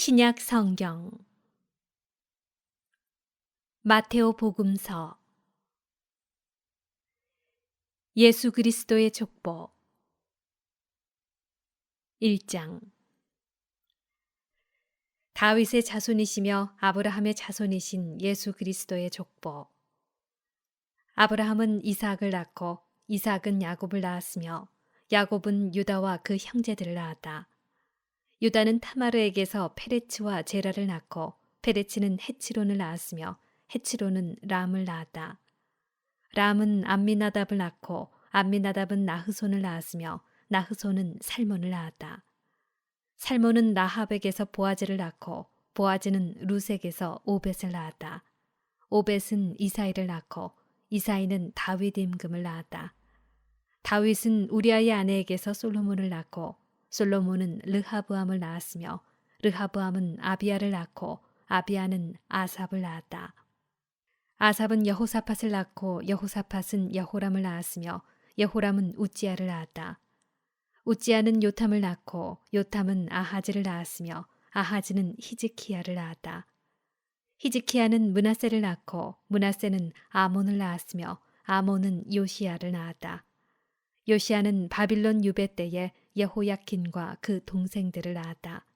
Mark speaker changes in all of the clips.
Speaker 1: 신약 성경 마테오 복음서 예수 그리스도의 족보 1장 다윗의 자손이시며 아브라함의 자손이신 예수 그리스도의 족보. 아브라함은 이삭을 낳고 이삭은 야곱을 낳았으며 야곱은 유다와 그 형제들을 낳았다. 유다는 타마르에게서 페레츠와 제라를 낳고 페레츠는 헤츠론을 낳았으며 헤츠론은 람을 낳았다. 람은 암미나답을 낳고 암미나답은 나흐손을 낳았으며 나흐손은 살몬을 낳았다. 살몬은 라합에게서 보아즈를 낳고 보아즈는 루색에서 오벳을 낳았다. 오벳은 이사이를 낳고 이사이는 다윗 임금을 낳았다. 다윗은 우리아의 아내에게서 솔로몬을 낳고 솔로몬은 르하브암을 낳았으며 르하브암은 아비야를 낳고 아비야는 아삽을 낳았다. 아삽은 여호사밧을 낳고 여호사밧은 여호람을 낳았으며 여호람은 우찌야를 낳았다. 우찌야는 요탐을 낳고 요탐은 아하즈를 낳았으며 아하즈는 히즈키야를 낳았다. 히즈키야는 므낫세를 낳고 므낫세는 아몬을 낳았으며 아몬은 요시야를 낳았다. 요시야는 바빌론 유배 때에 여호야킨과 그 동생들을 낳았다.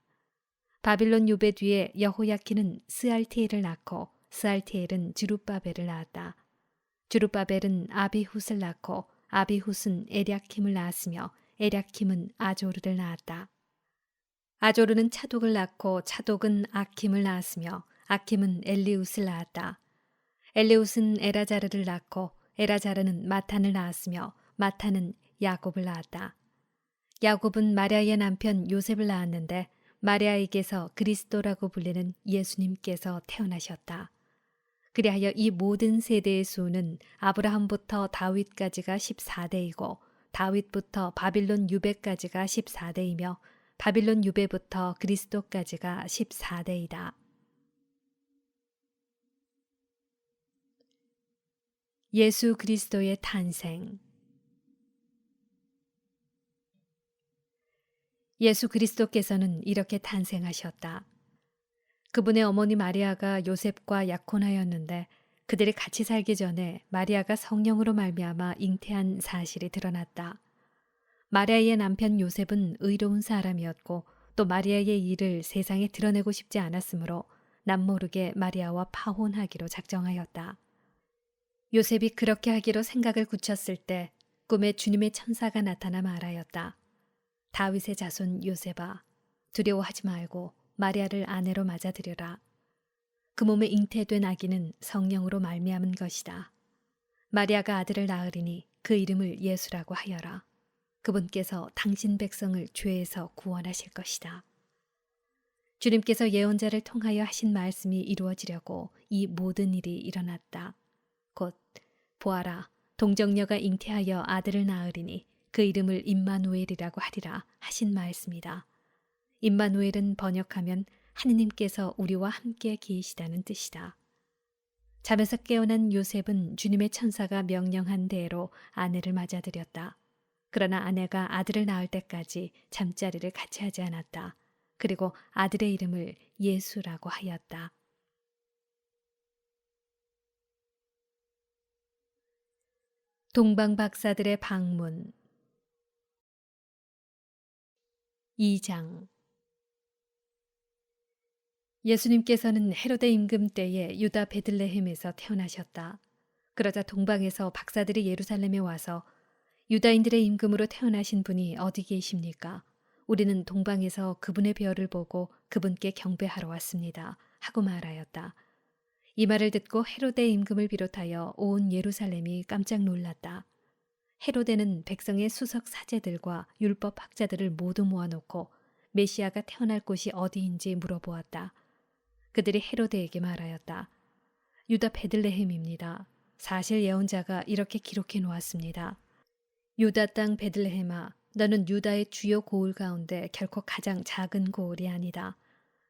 Speaker 1: 바빌론 유배 뒤에 여호야킨은 스알티엘을 낳고 스알티엘은 주룹바벨을 낳았다. 주룹바벨은 아비훗을 낳고 아비훗은 에랴킴을 낳았으며 에랴킴은 아조르를 낳았다. 아조르는 차독을 낳고 차독은 아킴을 낳았으며 아킴은 엘리웃을 낳았다. 엘리웃은 에라자르를 낳고 에라자르는 마탄을 낳았으며 마탄은 야곱을 낳았다. 야곱은 마리아의 남편 요셉을 낳았는데 마리아에게서 그리스도라고 불리는 예수님께서 태어나셨다. 그리하여 이 모든 세대의 수는 아브라함부터 다윗까지가 14대이고 다윗부터 바빌론 유배까지가 14대이며 바빌론 유배부터 그리스도까지가 14대이다. 예수 그리스도의 탄생. 예수 그리스도께서는 이렇게 탄생하셨다. 그분의 어머니 마리아가 요셉과 약혼하였는데 그들이 같이 살기 전에 마리아가 성령으로 말미암아 잉태한 사실이 드러났다. 마리아의 남편 요셉은 의로운 사람이었고 또 마리아의 일을 세상에 드러내고 싶지 않았으므로 남모르게 마리아와 파혼하기로 작정하였다. 요셉이 그렇게 하기로 생각을 굳혔을 때 꿈에 주님의 천사가 나타나 말하였다. 다윗의 자손 요셉아, 두려워하지 말고 마리아를 아내로 맞아들여라. 그 몸에 잉태된 아기는 성령으로 말미암은 것이다. 마리아가 아들을 낳으리니 그 이름을 예수라고 하여라. 그분께서 당신 백성을 죄에서 구원하실 것이다. 주님께서 예언자를 통하여 하신 말씀이 이루어지려고 이 모든 일이 일어났다. 곧 보아라, 동정녀가 잉태하여 아들을 낳으리니 그 이름을 임마누엘이라고 하리라 하신 말씀이다. 임마누엘은 번역하면 하느님께서 우리와 함께 계시다는 뜻이다. 잠에서 깨어난 요셉은 주님의 천사가 명령한 대로 아내를 맞아들였다. 그러나 아내가 아들을 낳을 때까지 잠자리를 같이 하지 않았다. 그리고 아들의 이름을 예수라고 하였다. 동방 박사들의 방문 2장. 예수님께서는 헤로데 임금 때에 유다 베들레헴에서 태어나셨다. 그러자 동방에서 박사들이 예루살렘에 와서 유다인들의 임금으로 태어나신 분이 어디 계십니까? 우리는 동방에서 그분의 별을 보고 그분께 경배하러 왔습니다. 하고 말하였다. 이 말을 듣고 헤로데 임금을 비롯하여 온 예루살렘이 깜짝 놀랐다. 헤로데는 백성의 수석 사제들과 율법 학자들을 모두 모아놓고 메시아가 태어날 곳이 어디인지 물어보았다. 그들이 헤로데에게 말하였다. 유다 베들레헴입니다. 사실 예언자가 이렇게 기록해 놓았습니다. 유다 땅 베들레헴아, 너는 유다의 주요 고을 가운데 결코 가장 작은 고을이 아니다.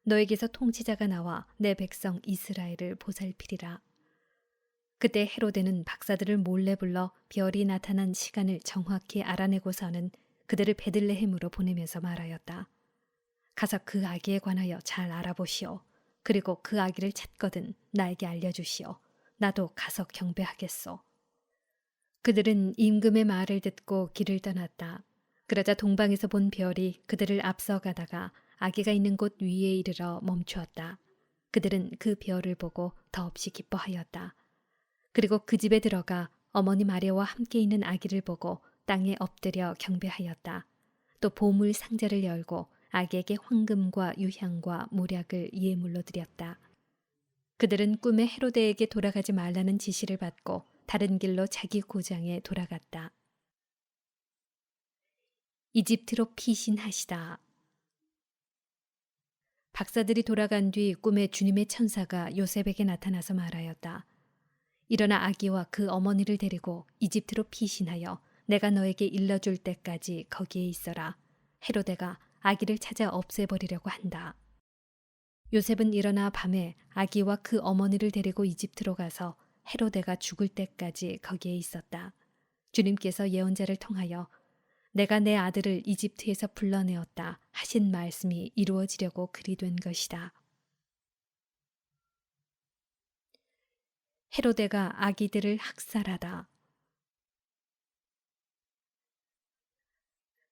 Speaker 1: 너에게서 통치자가 나와 내 백성 이스라엘을 보살피리라. 그때 헤로데는 박사들을 몰래 불러 별이 나타난 시간을 정확히 알아내고서는 그들을 베들레헴으로 보내면서 말하였다. 가서 그 아기에 관하여 잘 알아보시오. 그리고 그 아기를 찾거든 나에게 알려주시오. 나도 가서 경배하겠소. 그들은 임금의 말을 듣고 길을 떠났다. 그러자 동방에서 본 별이 그들을 앞서가다가 아기가 있는 곳 위에 이르러 멈추었다. 그들은 그 별을 보고 더없이 기뻐하였다. 그리고 그 집에 들어가 어머니 마리아와 함께 있는 아기를 보고 땅에 엎드려 경배하였다. 또 보물 상자를 열고 아기에게 황금과 유향과 모략을 예물로 드렸다. 그들은 꿈에 헤로데에게 돌아가지 말라는 지시를 받고 다른 길로 자기 고장에 돌아갔다. 이집트로 피신하시다. 박사들이 돌아간 뒤 꿈에 주님의 천사가 요셉에게 나타나서 말하였다. 일어나 아기와 그 어머니를 데리고 이집트로 피신하여 내가 너에게 일러줄 때까지 거기에 있어라. 헤로데가 아기를 찾아 없애버리려고 한다. 요셉은 일어나 밤에 아기와 그 어머니를 데리고 이집트로 가서 헤로데가 죽을 때까지 거기에 있었다. 주님께서 예언자를 통하여 내가 내 아들을 이집트에서 불러내었다 하신 말씀이 이루어지려고 그리 된 것이다. 헤로데가 아기들을 학살하다.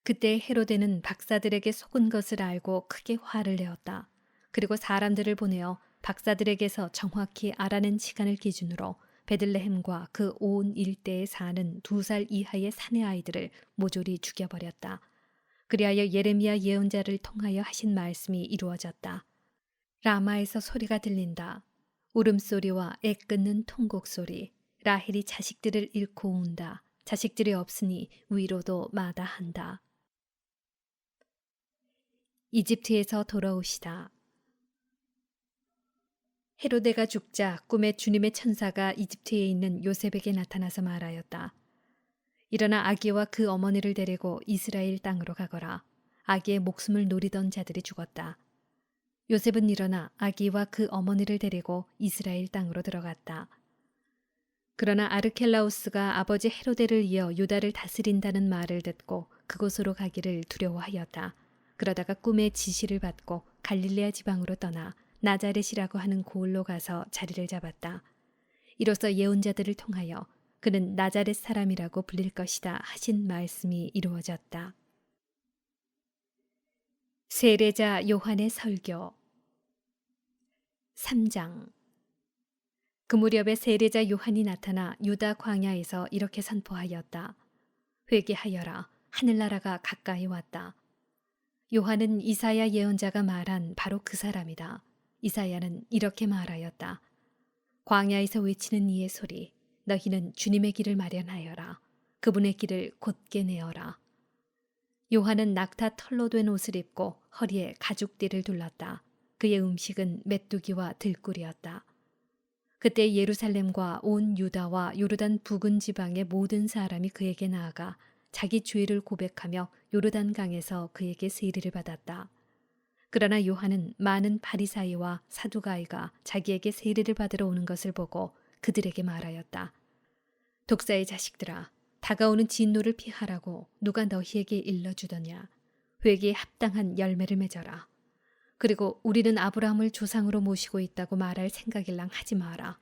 Speaker 1: 그때 헤로데는 박사들에게 속은 것을 알고 크게 화를 내었다. 그리고 사람들을 보내어 박사들에게서 정확히 알아낸 시간을 기준으로 베들레헴과 그 온 일대에 사는 2살 이하의 사내 아이들을 모조리 죽여버렸다. 그리하여 예레미야 예언자를 통하여 하신 말씀이 이루어졌다. 라마에서 소리가 들린다. 울음소리와 애 끊는 통곡소리. 라헬이 자식들을 잃고 운다. 자식들이 없으니 위로도 마다한다. 이집트에서 돌아오시다. 헤로데가 죽자 꿈에 주님의 천사가 이집트에 있는 요셉에게 나타나서 말하였다. 일어나 아기와 그 어머니를 데리고 이스라엘 땅으로 가거라. 아기의 목숨을 노리던 자들이 죽었다. 요셉은 일어나 아기와 그 어머니를 데리고 이스라엘 땅으로 들어갔다. 그러나 아르켈라우스가 아버지 헤로데를 이어 유다를 다스린다는 말을 듣고 그곳으로 가기를 두려워하였다. 그러다가 꿈의 지시를 받고 갈릴레아 지방으로 떠나 나자렛이라고 하는 고을로 가서 자리를 잡았다. 이로써 예언자들을 통하여 그는 나자렛 사람이라고 불릴 것이다 하신 말씀이 이루어졌다. 세례자 요한의 설교 3장. 그 무렵에 세례자 요한이 나타나 유다 광야에서 이렇게 선포하였다. 회개하여라. 하늘나라가 가까이 왔다. 요한은 이사야 예언자가 말한 바로 그 사람이다. 이사야는 이렇게 말하였다. 광야에서 외치는 이의 소리. 너희는 주님의 길을 마련하여라. 그분의 길을 곧게 내어라. 요한은 낙타 털로 된 옷을 입고 허리에 가죽띠를 둘렀다. 그의 음식은 메뚜기와 들꿀이었다. 그때 예루살렘과 온 유다와 요르단 부근 지방의 모든 사람이 그에게 나아가 자기 죄를 고백하며 요르단 강에서 그에게 세례를 받았다. 그러나 요한은 많은 바리사이와 사두가이가 자기에게 세례를 받으러 오는 것을 보고 그들에게 말하였다. 독사의 자식들아, 다가오는 진노를 피하라고 누가 너희에게 일러주더냐. 회개에 합당한 열매를 맺어라. 그리고 우리는 아브라함을 조상으로 모시고 있다고 말할 생각일랑 하지 마라.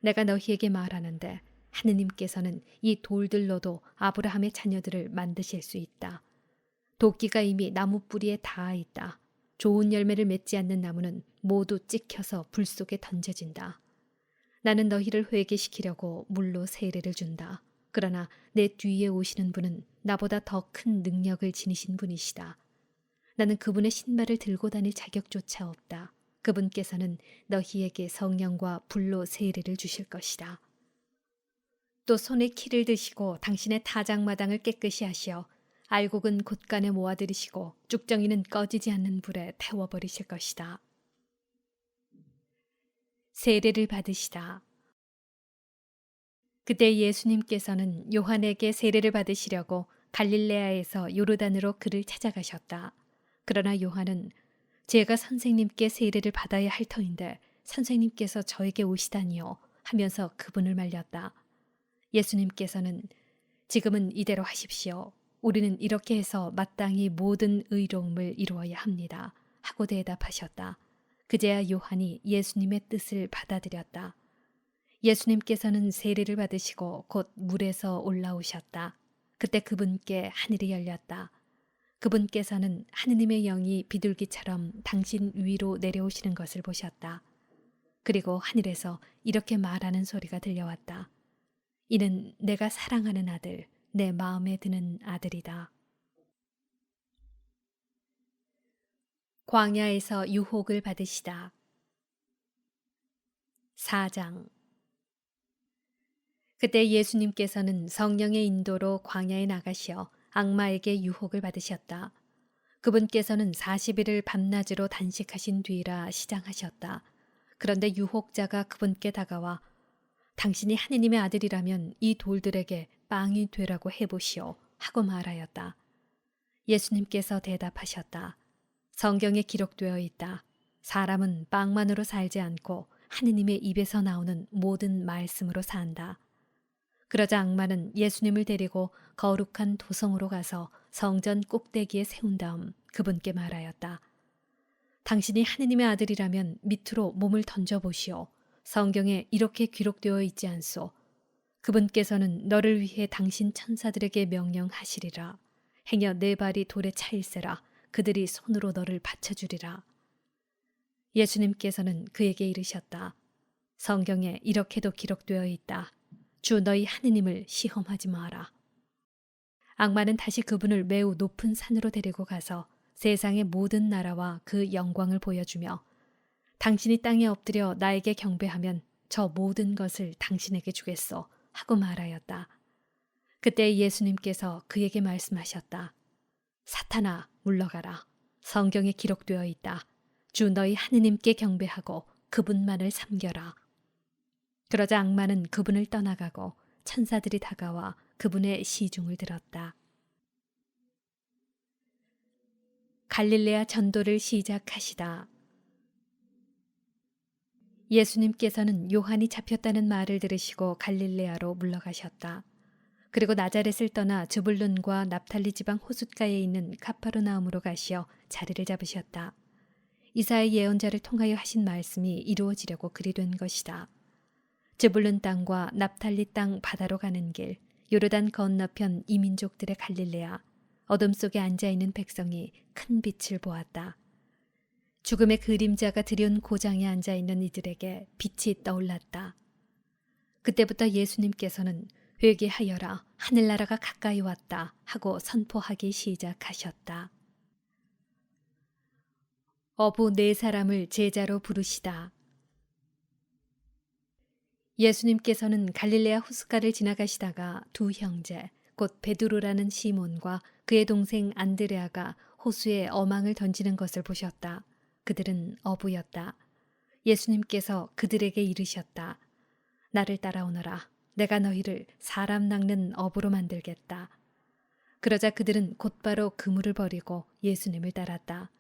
Speaker 1: 내가 너희에게 말하는데 하느님께서는 이 돌들로도 아브라함의 자녀들을 만드실 수 있다. 도끼가 이미 나무 뿌리에 닿아 있다. 좋은 열매를 맺지 않는 나무는 모두 찍혀서 불 속에 던져진다. 나는 너희를 회개시키려고 물로 세례를 준다. 그러나 내 뒤에 오시는 분은 나보다 더 큰 능력을 지니신 분이시다. 나는 그분의 신발을 들고 다닐 자격조차 없다. 그분께서는 너희에게 성령과 불로 세례를 주실 것이다. 또 손에 키를 드시고 당신의 타작마당을 깨끗이 하시어 알곡은 곳간에 모아들이시고 쭉정이는 꺼지지 않는 불에 태워버리실 것이다. 세례를 받으시다. 그때 예수님께서는 요한에게 세례를 받으시려고 갈릴레아에서 요르단으로 그를 찾아가셨다. 그러나 요한은 제가 선생님께 세례를 받아야 할 터인데 선생님께서 저에게 오시다니요 하면서 그분을 말렸다. 예수님께서는 지금은 이대로 하십시오. 우리는 이렇게 해서 마땅히 모든 의로움을 이루어야 합니다 하고 대답하셨다. 그제야 요한이 예수님의 뜻을 받아들였다. 예수님께서는 세례를 받으시고 곧 물에서 올라오셨다. 그때 그분께 하늘이 열렸다. 그분께서는 하느님의 영이 비둘기처럼 당신 위로 내려오시는 것을 보셨다. 그리고 하늘에서 이렇게 말하는 소리가 들려왔다. 이는 내가 사랑하는 아들, 내 마음에 드는 아들이다. 광야에서 유혹을 받으시다. 4장. 그때 예수님께서는 성령의 인도로 광야에 나가시어 악마에게 유혹을 받으셨다. 그분께서는 40일을 밤낮으로 단식하신 뒤라 시장하셨다. 그런데 유혹자가 그분께 다가와 당신이 하느님의 아들이라면 이 돌들에게 빵이 되라고 해보시오 하고 말하였다. 예수님께서 대답하셨다. 성경에 기록되어 있다. 사람은 빵만으로 살지 않고 하느님의 입에서 나오는 모든 말씀으로 산다. 그러자 악마는 예수님을 데리고 거룩한 도성으로 가서 성전 꼭대기에 세운 다음 그분께 말하였다. 당신이 하느님의 아들이라면 밑으로 몸을 던져보시오. 성경에 이렇게 기록되어 있지 않소. 그분께서는 너를 위해 당신 천사들에게 명령하시리라. 행여 내 발이 돌에 차일세라. 그들이 손으로 너를 받쳐주리라. 예수님께서는 그에게 이르셨다. 성경에 이렇게도 기록되어 있다. 주 너희 하느님을 시험하지 마라. 악마는 다시 그분을 매우 높은 산으로 데리고 가서 세상의 모든 나라와 그 영광을 보여주며 당신이 땅에 엎드려 나에게 경배하면 저 모든 것을 당신에게 주겠소 하고 말하였다. 그때 예수님께서 그에게 말씀하셨다. 사탄아 물러가라. 성경에 기록되어 있다. 주 너희 하느님께 경배하고 그분만을 섬겨라. 그러자 악마는 그분을 떠나가고 천사들이 다가와 그분의 시중을 들었다. 갈릴레아 전도를 시작하시다. 예수님께서는 요한이 잡혔다는 말을 들으시고 갈릴레아로 물러가셨다. 그리고 나자렛을 떠나 즈불룬과 납탈리 지방 호숫가에 있는 가파르나움으로 가시어 자리를 잡으셨다. 이사야 예언자를 통하여 하신 말씀이 이루어지려고 그리 된 것이다. 즈불룬 땅과 납탈리 땅 바다로 가는 길, 요르단 건너편 이민족들의 갈릴레아, 어둠 속에 앉아있는 백성이 큰 빛을 보았다. 죽음의 그림자가 드리운 고장에 앉아있는 이들에게 빛이 떠올랐다. 그때부터 예수님께서는 회개하여라, 하늘나라가 가까이 왔다 하고 선포하기 시작하셨다. 어부 4사람을 제자로 부르시다. 예수님께서는 갈릴레아 호숫가를 지나가시다가 두 형제, 곧 베드로라는 시몬과 그의 동생 안드레아가 호수에 어망을 던지는 것을 보셨다. 그들은 어부였다. 예수님께서 그들에게 이르셨다. 나를 따라오너라. 내가 너희를 사람 낚는 어부로 만들겠다. 그러자 그들은 곧바로 그물을 버리고 예수님을 따랐다.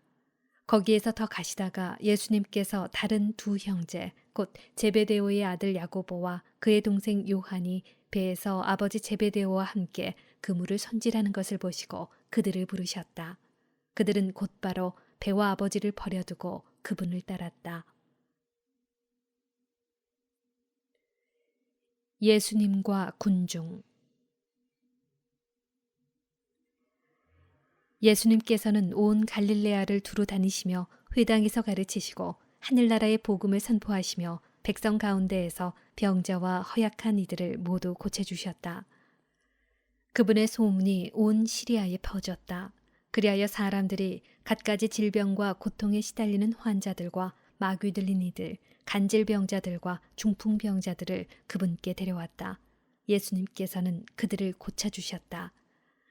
Speaker 1: 거기에서 더 가시다가 예수님께서 다른 두 형제, 곧 제베데오의 아들 야고보와 그의 동생 요한이 배에서 아버지 제베데오와 함께 그물을 손질하는 것을 보시고 그들을 부르셨다. 그들은 곧바로 배와 아버지를 버려두고 그분을 따랐다. 예수님과 군중. 예수님께서는 온 갈릴레아를 두루 다니시며 회당에서 가르치시고 하늘나라의 복음을 선포하시며 백성 가운데에서 병자와 허약한 이들을 모두 고쳐주셨다. 그분의 소문이 온 시리아에 퍼졌다. 그리하여 사람들이 갖가지 질병과 고통에 시달리는 환자들과 마귀 들린 이들, 간질병자들과 중풍병자들을 그분께 데려왔다. 예수님께서는 그들을 고쳐주셨다.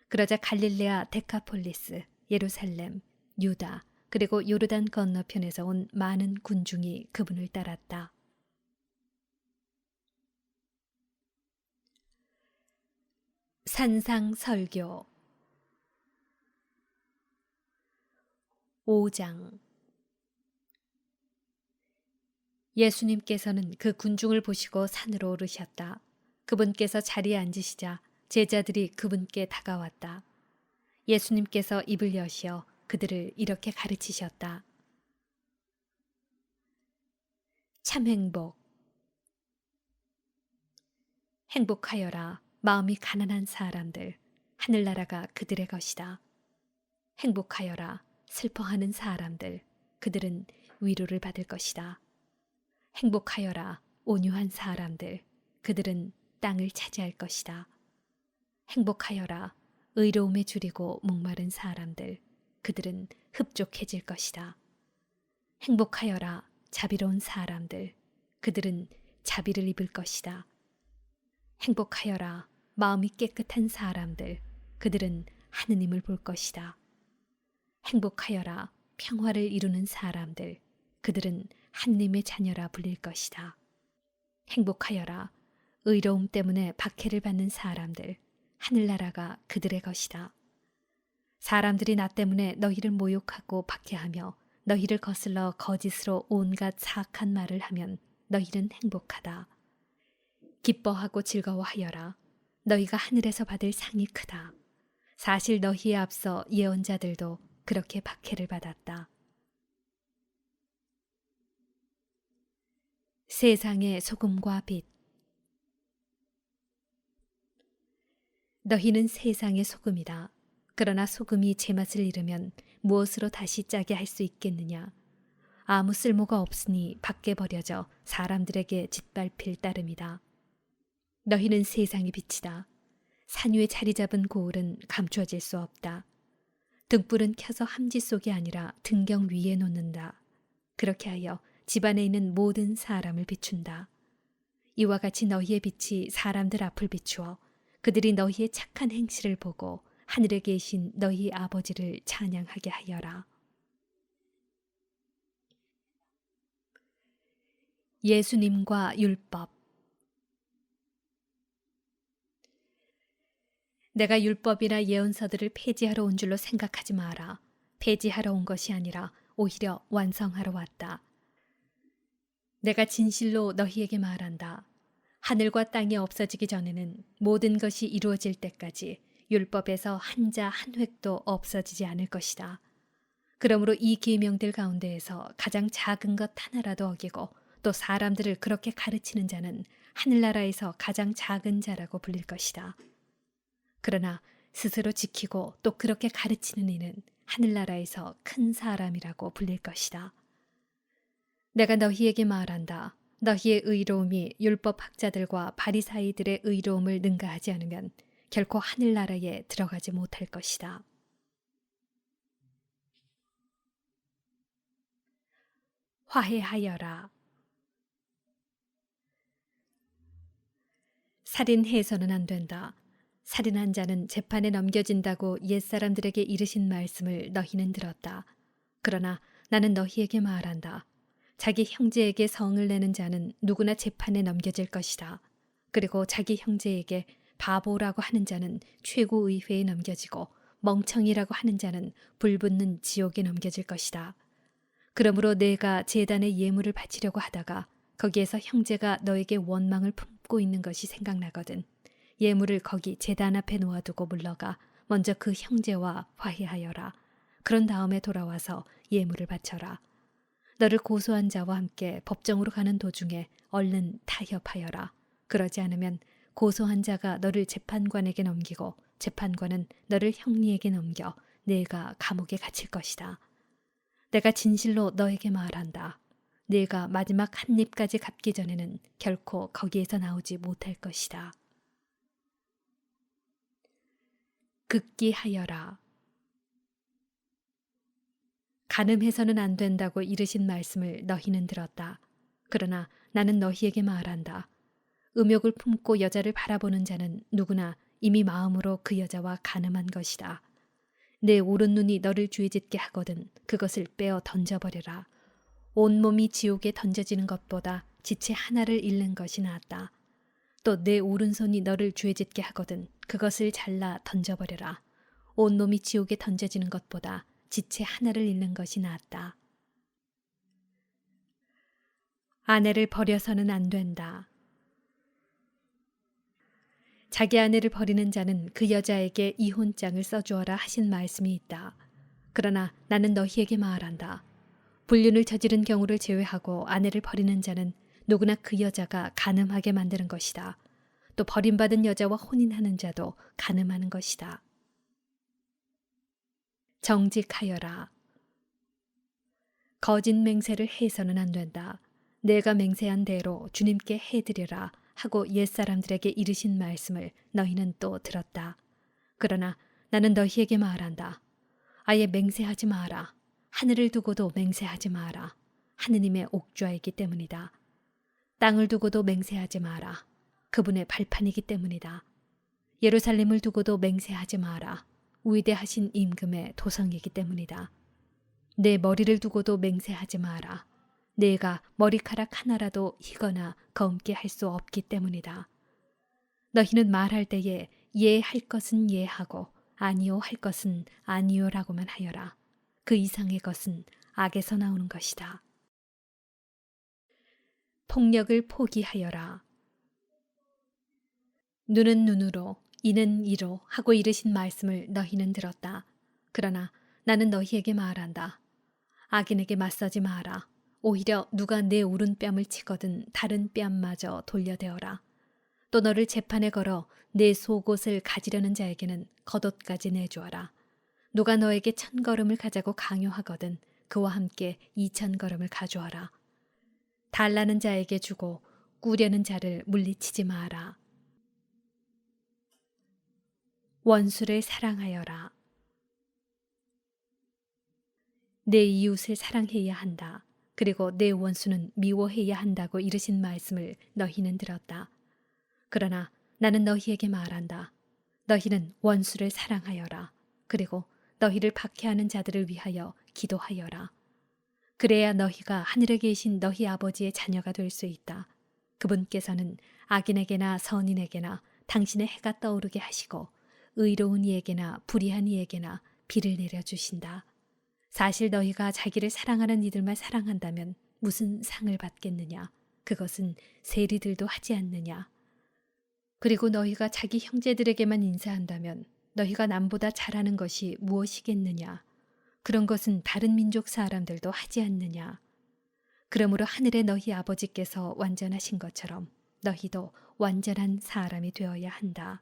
Speaker 1: 그러자 갈릴레아 데카폴리스, 예루살렘, 유다, 그리고 요르단 건너편에서 온 많은 군중이 그분을 따랐다. 산상 설교 5장. 예수님께서는 그 군중을 보시고 산으로 오르셨다. 그분께서 자리에 앉으시자 제자들이 그분께 다가왔다. 예수님께서 입을 여시어 그들을 이렇게 가르치셨다. 참 행복. 행복하여라 마음이 가난한 사람들. 하늘나라가 그들의 것이다. 행복하여라 슬퍼하는 사람들. 그들은 위로를 받을 것이다. 행복하여라 온유한 사람들. 그들은 땅을 차지할 것이다. 행복하여라 의로움에 줄이고 목마른 사람들. 그들은 흡족해질 것이다. 행복하여라 자비로운 사람들. 그들은 자비를 입을 것이다. 행복하여라 마음이 깨끗한 사람들. 그들은 하느님을 볼 것이다. 행복하여라 평화를 이루는 사람들. 그들은 하느님의 자녀라 불릴 것이다. 행복하여라 의로움 때문에 박해를 받는 사람들. 하늘나라가 그들의 것이다. 사람들이 나 때문에 너희를 모욕하고 박해하며 너희를 거슬러 거짓으로 온갖 사악한 말을 하면 너희는 행복하다. 기뻐하고 즐거워하여라. 너희가 하늘에서 받을 상이 크다. 사실 너희에 앞서 예언자들도 그렇게 박해를 받았다. 세상의 소금과 빛. 너희는 세상의 소금이다. 그러나 소금이 제맛을 잃으면 무엇으로 다시 짜게 할 수 있겠느냐. 아무 쓸모가 없으니 밖에 버려져 사람들에게 짓밟힐 따름이다. 너희는 세상의 빛이다. 산 위에 자리 잡은 고울은 감춰질 수 없다. 등불은 켜서 함지 속이 아니라 등경 위에 놓는다. 그렇게 하여 집안에 있는 모든 사람을 비춘다. 이와 같이 너희의 빛이 사람들 앞을 비추어 그들이 너희의 착한 행실을 보고 하늘에 계신 너희 아버지를 찬양하게 하여라. 예수님과 율법. 내가 율법이나 예언서들을 폐지하러 온 줄로 생각하지 마라. 폐지하러 온 것이 아니라 오히려 완성하러 왔다. 내가 진실로 너희에게 말한다. 하늘과 땅이 없어지기 전에는 모든 것이 이루어질 때까지 율법에서 한 자 한 획도 없어지지 않을 것이다. 그러므로 이 계명들 가운데에서 가장 작은 것 하나라도 어기고 또 사람들을 그렇게 가르치는 자는 하늘나라에서 가장 작은 자라고 불릴 것이다. 그러나 스스로 지키고 또 그렇게 가르치는 이는 하늘나라에서 큰 사람이라고 불릴 것이다. 내가 너희에게 말한다. 너희의 의로움이 율법 학자들과 바리사이들의 의로움을 능가하지 않으면 결코 하늘나라에 들어가지 못할 것이다. 화해하여라. 살인해서는 안 된다. 살인한 자는 재판에 넘겨진다고 옛사람들에게 이르신 말씀을 너희는 들었다. 그러나 나는 너희에게 말한다. 자기 형제에게 성을 내는 자는 누구나 재판에 넘겨질 것이다. 그리고 자기 형제에게 바보라고 하는 자는 최고의회에 넘겨지고 멍청이라고 하는 자는 불붙는 지옥에 넘겨질 것이다. 그러므로 내가 제단에 예물을 바치려고 하다가 거기에서 형제가 너에게 원망을 품고 있는 것이 생각나거든. 예물을 거기 제단 앞에 놓아두고 물러가 먼저 그 형제와 화해하여라. 그런 다음에 돌아와서 예물을 바쳐라. 너를 고소한 자와 함께 법정으로 가는 도중에 얼른 타협하여라. 그러지 않으면 고소한 자가 너를 재판관에게 넘기고 재판관은 너를 형리에게 넘겨 네가 감옥에 갇힐 것이다. 내가 진실로 너에게 말한다. 네가 마지막 한 입까지 갚기 전에는 결코 거기에서 나오지 못할 것이다. 극기하여라. 간음해서는 안 된다고 이르신 말씀을 너희는 들었다. 그러나 나는 너희에게 말한다. 음욕을 품고 여자를 바라보는 자는 누구나 이미 마음으로 그 여자와 간음한 것이다. 내 오른눈이 너를 죄짓게 하거든 그것을 빼어 던져버려라. 온몸이 지옥에 던져지는 것보다 지체 하나를 잃는 것이 낫다. 또 내 오른손이 너를 죄짓게 하거든 그것을 잘라 던져버려라. 온몸이 지옥에 던져지는 것보다 지체 하나를 잃는 것이 낫다. 아내를 버려서는 안 된다. 자기 아내를 버리는 자는 그 여자에게 이혼장을 써주어라 하신 말씀이 있다. 그러나 나는 너희에게 말한다. 불륜을 저지른 경우를 제외하고 아내를 버리는 자는 누구나 그 여자가 간음하게 만드는 것이다. 또 버림받은 여자와 혼인하는 자도 간음하는 것이다. 정직하여라. 거짓 맹세를 해서는 안 된다. 내가 맹세한 대로 주님께 해드리라 하고 옛사람들에게 이르신 말씀을 너희는 또 들었다. 그러나 나는 너희에게 말한다. 아예 맹세하지 마라. 하늘을 두고도 맹세하지 마라. 하느님의 옥좌이기 때문이다. 땅을 두고도 맹세하지 마라. 그분의 발판이기 때문이다. 예루살렘을 두고도 맹세하지 마라. 위대하신 임금의 도성이기 때문이다. 내 머리를 두고도 맹세하지 마라. 내가 머리카락 하나라도 희거나 검게 할 수 없기 때문이다. 너희는 말할 때에 예 할 것은 예 하고 아니요 할 것은 아니요라고만 하여라. 그 이상의 것은 악에서 나오는 것이다. 폭력을 포기하여라. 눈은 눈으로 이는 이로 하고 이르신 말씀을 너희는 들었다. 그러나 나는 너희에게 말한다. 악인에게 맞서지 마라. 오히려 누가 내 오른뺨을 치거든 다른 뺨마저 돌려대어라. 또 너를 재판에 걸어 내 속옷을 가지려는 자에게는 겉옷까지 내주어라. 누가 너에게 1000걸음을 가자고 강요하거든 그와 함께 2000걸음을 가져와라. 달라는 자에게 주고 꾸려는 자를 물리치지 마라. 원수를 사랑하여라. 내 이웃을 사랑해야 한다. 그리고 내 원수는 미워해야 한다고 이르신 말씀을 너희는 들었다. 그러나 나는 너희에게 말한다. 너희는 원수를 사랑하여라. 그리고 너희를 박해하는 자들을 위하여 기도하여라. 그래야 너희가 하늘에 계신 너희 아버지의 자녀가 될 수 있다. 그분께서는 악인에게나 선인에게나 당신의 해가 떠오르게 하시고 의로운 이에게나 불의한 이에게나 비를 내려주신다. 사실 너희가 자기를 사랑하는 이들만 사랑한다면 무슨 상을 받겠느냐? 그것은 세리들도 하지 않느냐? 그리고 너희가 자기 형제들에게만 인사한다면 너희가 남보다 잘하는 것이 무엇이겠느냐? 그런 것은 다른 민족 사람들도 하지 않느냐? 그러므로 하늘의 너희 아버지께서 완전하신 것처럼 너희도 완전한 사람이 되어야 한다.